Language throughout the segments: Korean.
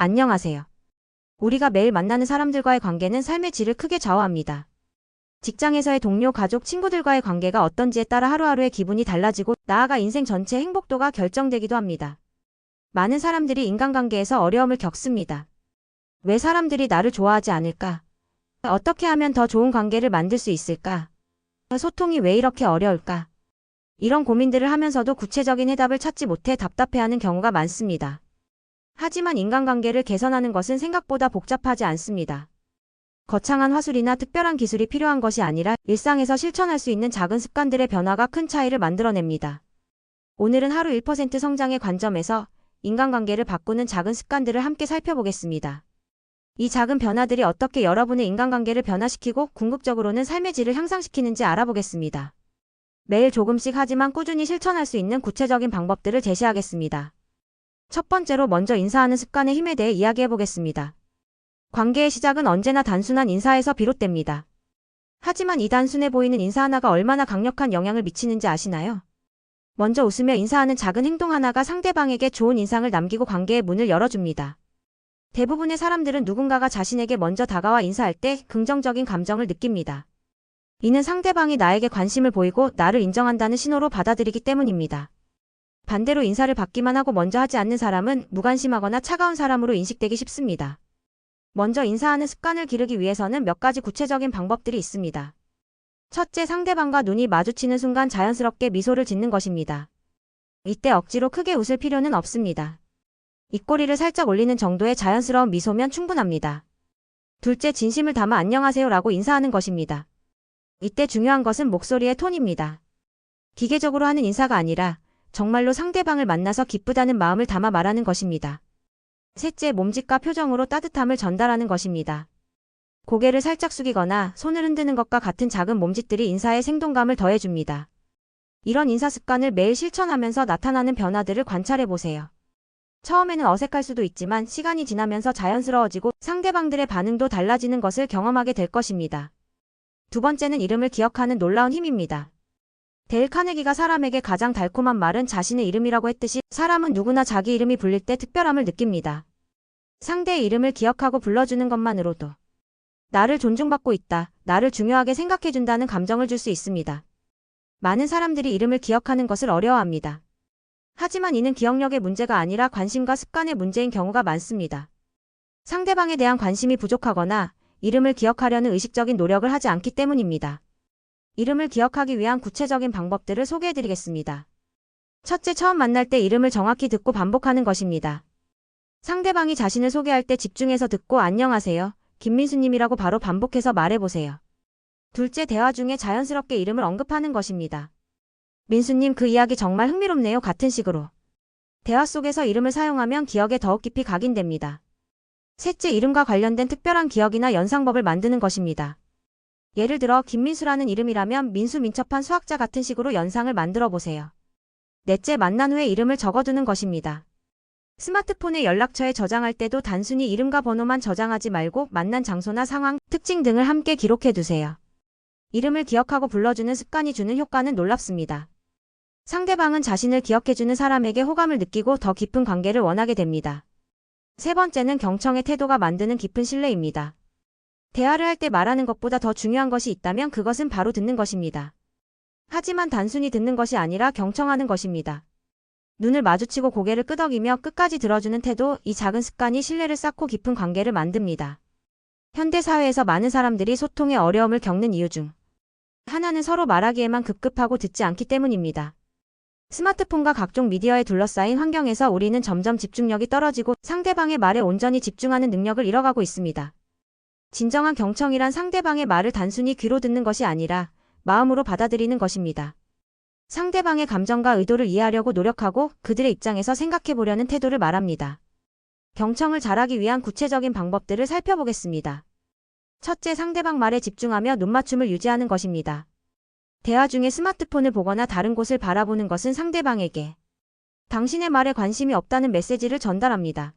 안녕하세요. 우리가 매일 만나는 사람들과의 관계는 삶의 질을 크게 좌우합니다. 직장에서의 동료, 가족, 친구들과의 관계가 어떤지에 따라 하루하루의 기분이 달라지고 나아가 인생 전체의 행복도가 결정되기도 합니다. 많은 사람들이 인간관계에서 어려움을 겪습니다. 왜 사람들이 나를 좋아하지 않을까? 어떻게 하면 더 좋은 관계를 만들 수 있을까? 소통이 왜 이렇게 어려울까? 이런 고민들을 하면서도 구체적인 해답을 찾지 못해 답답해하는 경우가 많습니다. 하지만 인간관계를 개선하는 것은 생각보다 복잡하지 않습니다. 거창한 화술이나 특별한 기술이 필요한 것이 아니라 일상에서 실천할 수 있는 작은 습관들의 변화가 큰 차이를 만들어냅니다. 오늘은 하루 1% 성장의 관점에서 인간관계를 바꾸는 작은 습관들을 함께 살펴보겠습니다. 이 작은 변화들이 어떻게 여러분의 인간관계를 변화시키고 궁극적으로는 삶의 질을 향상시키는지 알아보겠습니다. 매일 조금씩 하지만 꾸준히 실천할 수 있는 구체적인 방법들을 제시하겠습니다. 첫 번째로 먼저 인사하는 습관의 힘에 대해 이야기해보겠습니다. 관계의 시작은 언제나 단순한 인사에서 비롯됩니다. 하지만 이 단순해 보이는 인사 하나가 얼마나 강력한 영향을 미치는지 아시나요? 먼저 웃으며 인사하는 작은 행동 하나가 상대방에게 좋은 인상을 남기고 관계의 문을 열어줍니다. 대부분의 사람들은 누군가가 자신에게 먼저 다가와 인사할 때 긍정적인 감정을 느낍니다. 이는 상대방이 나에게 관심을 보이고 나를 인정한다는 신호로 받아들이기 때문입니다. 반대로 인사를 받기만 하고 먼저 하지 않는 사람은 무관심하거나 차가운 사람으로 인식되기 쉽습니다. 먼저 인사하는 습관을 기르기 위해서는 몇 가지 구체적인 방법들이 있습니다. 첫째, 상대방과 눈이 마주치는 순간 자연스럽게 미소를 짓는 것입니다. 이때 억지로 크게 웃을 필요는 없습니다. 입꼬리를 살짝 올리는 정도의 자연스러운 미소면 충분합니다. 둘째, 진심을 담아 안녕하세요라고 인사하는 것입니다. 이때 중요한 것은 목소리의 톤입니다. 기계적으로 하는 인사가 아니라 정말로 상대방을 만나서 기쁘다는 마음을 담아 말하는 것입니다. 셋째, 몸짓과 표정으로 따뜻함을 전달하는 것입니다. 고개를 살짝 숙이거나 손을 흔드는 것과 같은 작은 몸짓들이 인사에 생동감을 더해줍니다. 이런 인사 습관을 매일 실천하면서 나타나는 변화들을 관찰해보세요. 처음에는 어색할 수도 있지만 시간이 지나면서 자연스러워지고 상대방들의 반응도 달라지는 것을 경험하게 될 것입니다. 두 번째는 이름을 기억하는 놀라운 힘입니다. 데일 카네기가 사람에게 가장 달콤한 말은 자신의 이름이라고 했듯이 사람은 누구나 자기 이름이 불릴 때 특별함을 느낍니다. 상대의 이름을 기억하고 불러주는 것만으로도 나를 존중받고 있다, 나를 중요하게 생각해준다는 감정을 줄 수 있습니다. 많은 사람들이 이름을 기억하는 것을 어려워합니다. 하지만 이는 기억력의 문제가 아니라 관심과 습관의 문제인 경우가 많습니다. 상대방에 대한 관심이 부족하거나 이름을 기억하려는 의식적인 노력을 하지 않기 때문입니다. 이름을 기억하기 위한 구체적인 방법들을 소개해드리겠습니다. 첫째, 처음 만날 때 이름을 정확히 듣고 반복하는 것입니다. 상대방이 자신을 소개할 때 집중해서 듣고 안녕하세요, 김민수님이라고 바로 반복해서 말해보세요. 둘째, 대화 중에 자연스럽게 이름을 언급하는 것입니다. 민수님, 그 이야기 정말 흥미롭네요 같은 식으로. 대화 속에서 이름을 사용하면 기억에 더욱 깊이 각인됩니다. 셋째, 이름과 관련된 특별한 기억이나 연상법을 만드는 것입니다. 예를 들어 김민수라는 이름이라면 민수 민첩한 수학자 같은 식으로 연상을 만들어 보세요. 넷째, 만난 후에 이름을 적어두는 것입니다. 스마트폰의 연락처에 저장할 때도 단순히 이름과 번호만 저장하지 말고 만난 장소나 상황, 특징 등을 함께 기록해 두세요. 이름을 기억하고 불러주는 습관이 주는 효과는 놀랍습니다. 상대방은 자신을 기억해주는 사람에게 호감을 느끼고 더 깊은 관계를 원하게 됩니다. 세 번째는 경청의 태도가 만드는 깊은 신뢰입니다. 대화를 할 때 말하는 것보다 더 중요한 것이 있다면 그것은 바로 듣는 것입니다. 하지만 단순히 듣는 것이 아니라 경청하는 것입니다. 눈을 마주치고 고개를 끄덕이며 끝까지 들어주는 태도, 이 작은 습관이 신뢰를 쌓고 깊은 관계를 만듭니다. 현대사회에서 많은 사람들이 소통에 어려움을 겪는 이유 중 하나는 서로 말하기에만 급급하고 듣지 않기 때문입니다. 스마트폰과 각종 미디어에 둘러싸인 환경에서 우리는 점점 집중력이 떨어지고 상대방의 말에 온전히 집중하는 능력을 잃어가고 있습니다. 진정한 경청이란 상대방의 말을 단순히 귀로 듣는 것이 아니라 마음으로 받아들이는 것입니다. 상대방의 감정과 의도를 이해하려고 노력하고 그들의 입장에서 생각해보려는 태도를 말합니다. 경청을 잘하기 위한 구체적인 방법들을 살펴보겠습니다. 첫째, 상대방 말에 집중하며 눈맞춤을 유지하는 것입니다. 대화 중에 스마트폰을 보거나 다른 곳을 바라보는 것은 상대방에게 당신의 말에 관심이 없다는 메시지를 전달합니다.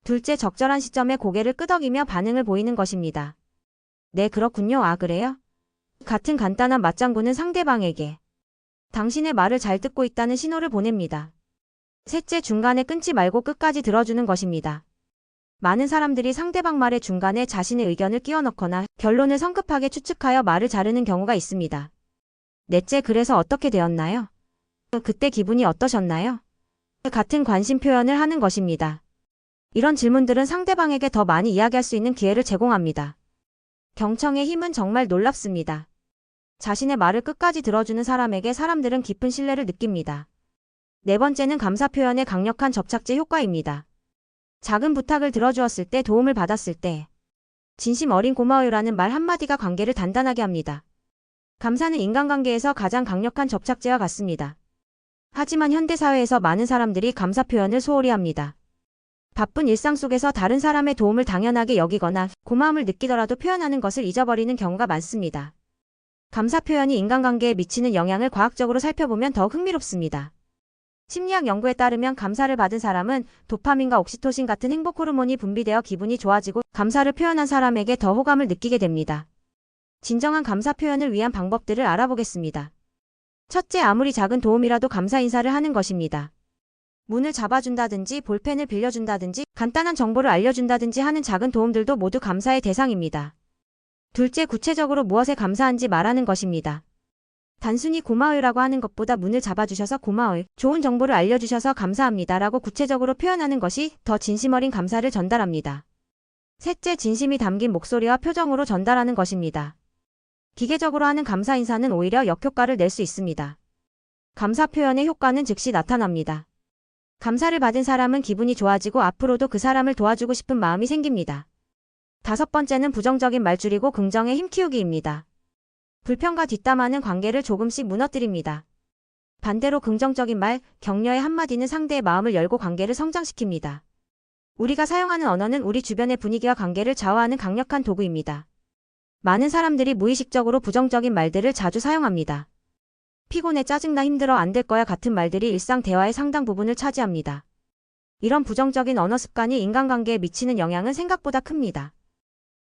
둘째, 적절한 시점에 고개를 끄덕이며 반응을 보이는 것입니다. 네, 그렇군요. 아, 그래요? 같은 간단한 맞장구는 상대방에게 당신의 말을 잘 듣고 있다는 신호를 보냅니다. 셋째, 중간에 끊지 말고 끝까지 들어주는 것입니다. 많은 사람들이 상대방 말의 중간에 자신의 의견을 끼워 넣거나 결론을 성급하게 추측하여 말을 자르는 경우가 있습니다. 넷째, 그래서 어떻게 되었나요? 그때 기분이 어떠셨나요? 같은 관심 표현을 하는 것입니다. 이런 질문들은 상대방에게 더 많이 이야기할 수 있는 기회를 제공합니다. 경청의 힘은 정말 놀랍습니다. 자신의 말을 끝까지 들어주는 사람에게 사람들은 깊은 신뢰를 느낍니다. 네 번째는 감사 표현의 강력한 접착제 효과입니다. 작은 부탁을 들어주었을 때, 도움을 받았을 때 진심 어린 고마워요라는 말 한마디가 관계를 단단하게 합니다. 감사는 인간관계에서 가장 강력한 접착제와 같습니다. 하지만 현대사회에서 많은 사람들이 감사 표현을 소홀히 합니다. 바쁜 일상 속에서 다른 사람의 도움을 당연하게 여기거나 고마움을 느끼더라도 표현하는 것을 잊어버리는 경우가 많습니다. 감사 표현이 인간관계에 미치는 영향을 과학적으로 살펴보면 더욱 흥미롭습니다. 심리학 연구에 따르면 감사를 받은 사람은 도파민과 옥시토신 같은 행복 호르몬이 분비되어 기분이 좋아지고, 감사를 표현한 사람에게 더 호감을 느끼게 됩니다. 진정한 감사 표현을 위한 방법들을 알아보겠습니다. 첫째, 아무리 작은 도움이라도 감사 인사를 하는 것입니다. 문을 잡아준다든지 볼펜을 빌려준다든지 간단한 정보를 알려준다든지 하는 작은 도움들도 모두 감사의 대상입니다. 둘째, 구체적으로 무엇에 감사한지 말하는 것입니다. 단순히 고마워요라고 하는 것보다 문을 잡아주셔서 고마워요, 좋은 정보를 알려주셔서 감사합니다 라고 구체적으로 표현하는 것이 더 진심 어린 감사를 전달합니다. 셋째, 진심이 담긴 목소리와 표정으로 전달하는 것입니다. 기계적으로 하는 감사 인사는 오히려 역효과를 낼 수 있습니다. 감사 표현의 효과는 즉시 나타납니다. 감사를 받은 사람은 기분이 좋아지고 앞으로도 그 사람을 도와주고 싶은 마음이 생깁니다. 다섯 번째는 부정적인 말 줄이고 긍정의 힘 키우기입니다. 불평과 뒷담화는 관계를 조금씩 무너뜨립니다. 반대로 긍정적인 말, 격려의 한마디는 상대의 마음을 열고 관계를 성장시킵니다. 우리가 사용하는 언어는 우리 주변의 분위기와 관계를 좌우하는 강력한 도구입니다. 많은 사람들이 무의식적으로 부정적인 말들을 자주 사용합니다. 피곤해, 짜증나, 힘들어, 안 될 거야 같은 말들이 일상 대화의 상당 부분을 차지합니다. 이런 부정적인 언어 습관이 인간관계에 미치는 영향은 생각보다 큽니다.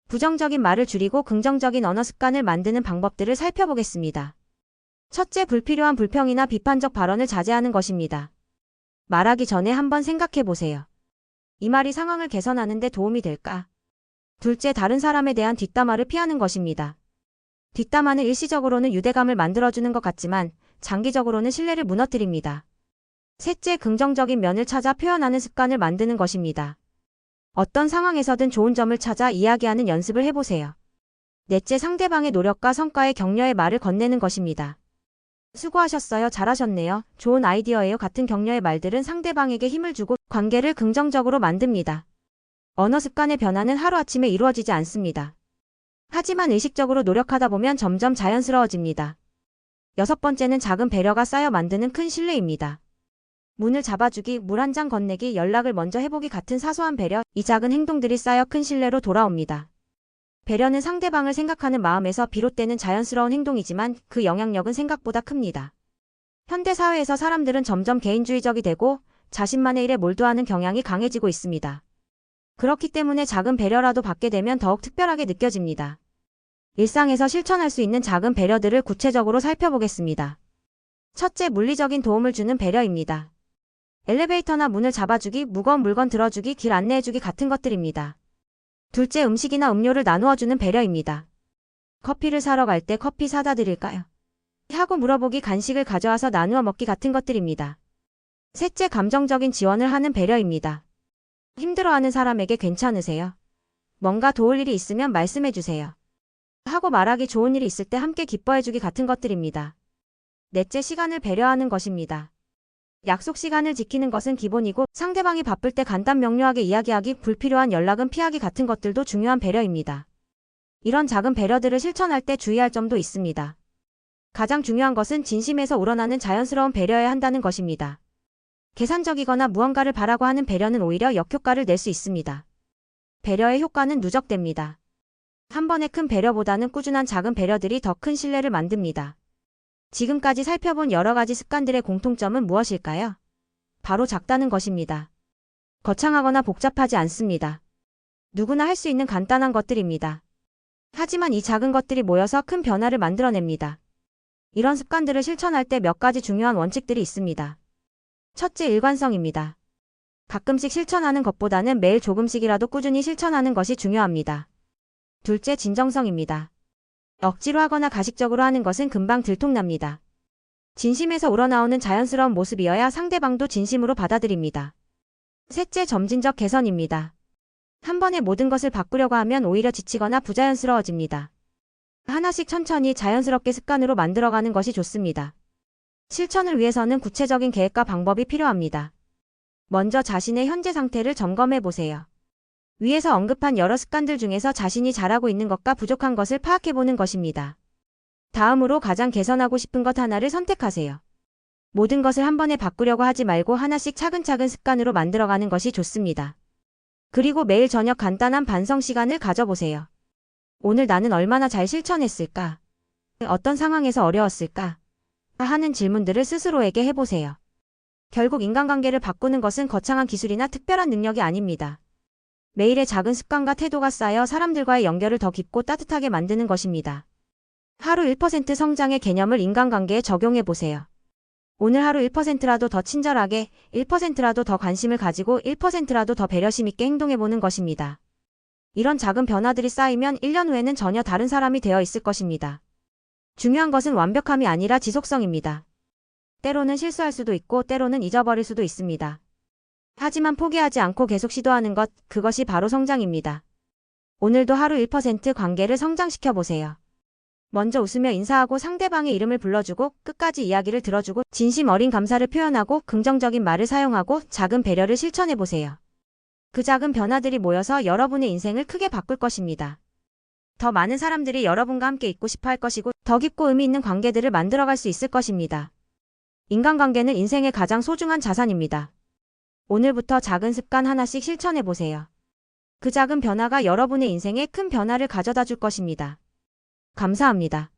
부정적인 말을 줄이고 긍정적인 언어 습관을 만드는 방법들을 살펴보겠습니다. 첫째, 불필요한 불평이나 비판적 발언을 자제하는 것입니다. 말하기 전에 한번 생각해 보세요. 이 말이 상황을 개선하는 데 도움이 될까? 둘째, 다른 사람에 대한 뒷담화를 피하는 것입니다. 뒷담화는 일시적으로는 유대감을 만들어주는 것 같지만 장기적으로는 신뢰를 무너뜨립니다. 셋째, 긍정적인 면을 찾아 표현하는 습관을 만드는 것입니다. 어떤 상황에서든 좋은 점을 찾아 이야기하는 연습을 해보세요. 넷째, 상대방의 노력과 성과에 격려의 말을 건네는 것입니다. 수고하셨어요, 잘하셨네요, 좋은 아이디어예요 같은 격려의 말들은 상대방에게 힘을 주고 관계를 긍정적으로 만듭니다. 언어 습관의 변화는 하루아침에 이루어지지 않습니다. 하지만 의식적으로 노력하다 보면 점점 자연스러워집니다. 여섯 번째는 작은 배려가 쌓여 만드는 큰 신뢰입니다. 문을 잡아주기, 물 한 잔 건네기, 연락을 먼저 해보기 같은 사소한 배려, 이 작은 행동들이 쌓여 큰 신뢰로 돌아옵니다. 배려는 상대방을 생각하는 마음에서 비롯되는 자연스러운 행동이지만 그 영향력은 생각보다 큽니다. 현대 사회에서 사람들은 점점 개인주의적이 되고 자신만의 일에 몰두하는 경향이 강해지고 있습니다. 그렇기 때문에 작은 배려라도 받게 되면 더욱 특별하게 느껴집니다. 일상에서 실천할 수 있는 작은 배려들을 구체적으로 살펴보겠습니다. 첫째, 물리적인 도움을 주는 배려입니다. 엘리베이터나 문을 잡아주기, 무거운 물건 들어주기, 길 안내해주기 같은 것들입니다. 둘째, 음식이나 음료를 나누어주는 배려입니다. 커피를 사러 갈 때 커피 사다 드릴까요? 하고 물어보기, 간식을 가져와서 나누어 먹기 같은 것들입니다. 셋째, 감정적인 지원을 하는 배려입니다. 힘들어하는 사람에게 괜찮으세요? 뭔가 도울 일이 있으면 말씀해주세요. 하고 말하기, 좋은 일이 있을 때 함께 기뻐해주기 같은 것들입니다. 넷째, 시간을 배려하는 것입니다. 약속 시간을 지키는 것은 기본이고 상대방이 바쁠 때 간단 명료하게 이야기하기, 불필요한 연락은 피하기 같은 것들도 중요한 배려입니다. 이런 작은 배려들을 실천할 때 주의할 점도 있습니다. 가장 중요한 것은 진심에서 우러나는 자연스러운 배려여야 한다는 것입니다. 계산적이거나 무언가를 바라고 하는 배려는 오히려 역효과를 낼 수 있습니다. 배려의 효과는 누적됩니다. 한 번의 큰 배려보다는 꾸준한 작은 배려들이 더 큰 신뢰를 만듭니다. 지금까지 살펴본 여러 가지 습관들의 공통점은 무엇일까요? 바로 작다는 것입니다. 거창하거나 복잡하지 않습니다. 누구나 할 수 있는 간단한 것들입니다. 하지만 이 작은 것들이 모여서 큰 변화를 만들어냅니다. 이런 습관들을 실천할 때 몇 가지 중요한 원칙들이 있습니다. 첫째, 일관성입니다. 가끔씩 실천하는 것보다는 매일 조금씩이라도 꾸준히 실천하는 것이 중요합니다. 둘째, 진정성입니다. 억지로 하거나 가식적으로 하는 것은 금방 들통납니다. 진심에서 우러나오는 자연스러운 모습이어야 상대방도 진심으로 받아들입니다. 셋째, 점진적 개선입니다. 한 번에 모든 것을 바꾸려고 하면 오히려 지치거나 부자연스러워집니다. 하나씩 천천히 자연스럽게 습관으로 만들어가는 것이 좋습니다. 실천을 위해서는 구체적인 계획과 방법이 필요합니다. 먼저 자신의 현재 상태를 점검해 보세요. 위에서 언급한 여러 습관들 중에서 자신이 잘하고 있는 것과 부족한 것을 파악해 보는 것입니다. 다음으로 가장 개선하고 싶은 것 하나를 선택하세요. 모든 것을 한 번에 바꾸려고 하지 말고 하나씩 차근차근 습관으로 만들어가는 것이 좋습니다. 그리고 매일 저녁 간단한 반성 시간을 가져보세요. 오늘 나는 얼마나 잘 실천했을까? 어떤 상황에서 어려웠을까? 하는 질문들을 스스로에게 해보세요. 결국 인간관계를 바꾸는 것은 거창한 기술이나 특별한 능력이 아닙니다. 매일의 작은 습관과 태도가 쌓여 사람들과의 연결을 더 깊고 따뜻하게 만드는 것입니다. 하루 1% 성장의 개념을 인간관계에 적용해보세요. 오늘 하루 1%라도 더 친절하게, 1%라도 더 관심을 가지고 1%라도 더 배려심 있게 행동해보는 것입니다. 이런 작은 변화들이 쌓이면 1년 후에는 전혀 다른 사람이 되어 있을 것입니다. 중요한 것은 완벽함이 아니라 지속성입니다. 때로는 실수할 수도 있고 때로는 잊어버릴 수도 있습니다. 하지만 포기하지 않고 계속 시도하는 것, 그것이 바로 성장입니다. 오늘도 하루 1% 관계를 성장시켜보세요. 먼저 웃으며 인사하고 상대방의 이름을 불러주고 끝까지 이야기를 들어주고 진심 어린 감사를 표현하고 긍정적인 말을 사용하고 작은 배려를 실천해보세요. 그 작은 변화들이 모여서 여러분의 인생을 크게 바꿀 것입니다. 더 많은 사람들이 여러분과 함께 있고 싶어 할 것이고 더 깊고 의미 있는 관계들을 만들어갈 수 있을 것입니다. 인간관계는 인생의 가장 소중한 자산입니다. 오늘부터 작은 습관 하나씩 실천해보세요. 그 작은 변화가 여러분의 인생에 큰 변화를 가져다 줄 것입니다. 감사합니다.